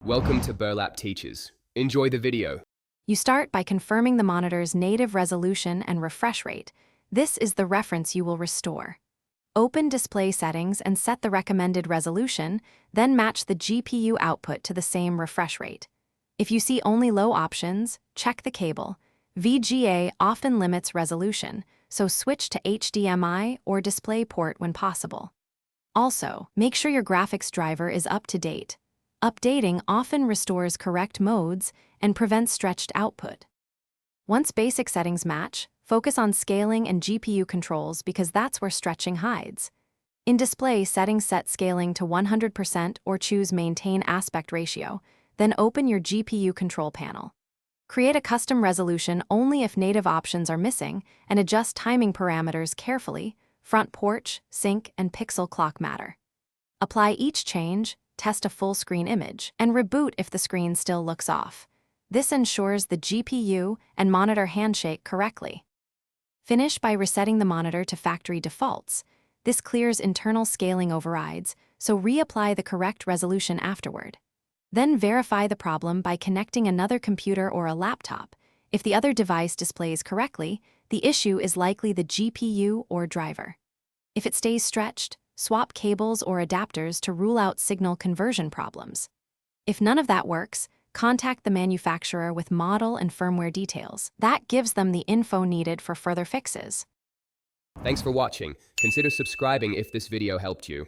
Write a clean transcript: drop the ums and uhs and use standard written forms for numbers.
Welcome to Burlap Teachers. Enjoy the video. You start by confirming the monitor's native resolution and refresh rate. This is the reference you will restore. Open display settings and set the recommended resolution, then match the GPU output to the same refresh rate. If you see only low options, check the cable. VGA often limits resolution, so switch to HDMI or DisplayPort when possible. Also, make sure your graphics driver is up to date. Updating often restores correct modes and prevents stretched output. Once basic settings match, focus on scaling and GPU controls because that's where stretching hides. In display, settings set scaling to 100% or choose Maintain Aspect Ratio, then open your GPU control panel. Create a custom resolution only if native options are missing and adjust timing parameters carefully. Front porch, sync, and pixel clock matter. Apply each change, test a full screen image, and reboot if the screen still looks off. This ensures the GPU and monitor handshake correctly. Finish by resetting the monitor to factory defaults. This clears internal scaling overrides, so reapply the correct resolution afterward. Then verify the problem by connecting another computer or a laptop. If the other device displays correctly, the issue is likely the GPU or driver. If it stays stretched, swap cables or adapters to rule out signal conversion problems. If none of that works, contact the manufacturer with model and firmware details. That gives them the info needed for further fixes. Thanks for watching. Consider subscribing if this video helped you.